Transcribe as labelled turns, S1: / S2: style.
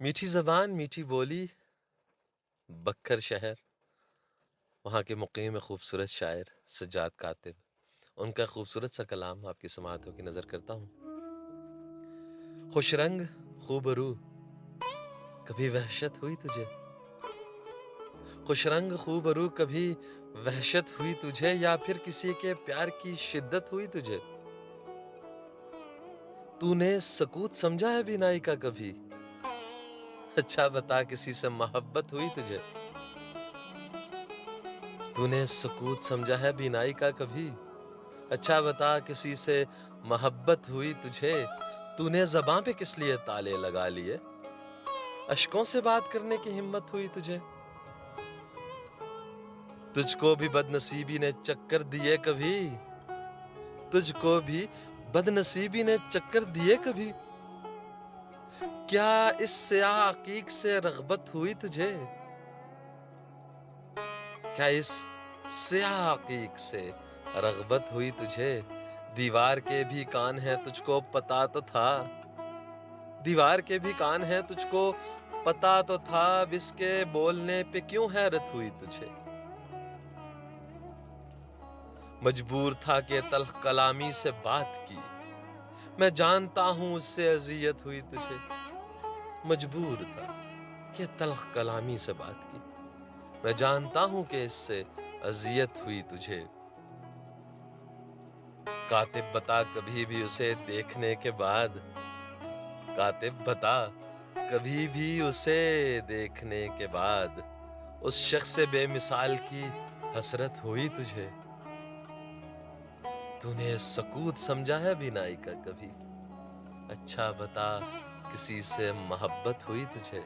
S1: میٹھی زبان، میٹھی بولی، بکر شہر، وہاں کے مقیم خوبصورت شاعر سجاد کاتب، ان کا خوبصورت سا کلام آپ کی سماعتوں کی نظر کرتا ہوں۔ خوش رنگ خوبرو، کبھی وحشت ہوئی تجھے؟ خوش رنگ خوبرو، کبھی وحشت ہوئی تجھے، یا پھر کسی کے پیار کی شدت ہوئی تجھے؟ تو نے سکوت سمجھا ہے بینائی کا کبھی؟ اچھا بتا کسی سے محبت ہوئی تجھے؟ تو نے سکوت سمجھا ہے بینائی کا کبھی؟ اچھا بتا کسی سے محبت ہوئی تجھے؟ تو نے زباں پہ کس لیے تالے لگا لیے؟ اشکوں سے بات کرنے کی ہمت ہوئی تجھے؟ تجھ کو بھی بد نصیبی نے چکر دیے کبھی؟ تجھ کو بھی بد نصیبی نے چکر دیے کبھی؟ کیا اس سیاہ عقیق سے رغبت ہوئی تجھے؟ کیا اس سیاہ عقیق سے رغبت ہوئی تجھے؟ دیوار کے بھی کان ہیں تجھ کو پتا تو تھا، دیوار کے بھی کان ہیں تجھ کو پتا تو تھا، اب اس کے بولنے پہ کیوں حیرت ہوئی تجھے؟ مجبور تھا کہ تلخ کلامی سے بات کی، میں جانتا ہوں اس سے اذیت ہوئی تجھے۔ مجبور تھا کہ تلخ کلامی سے بات کی، میں جانتا ہوں کہ اس سے اذیت ہوئی تجھے۔ کاتب بتا کبھی بھی اسے دیکھنے کے بعد، کاتب بتا کبھی بھی اسے دیکھنے کے بعد، اس شخص سے بے مثال کی حسرت ہوئی تجھے؟ تو نے سکوت سمجھا ہے بینائی کا کبھی؟ اچھا بتا کسی سے محبت ہوئی تجھے؟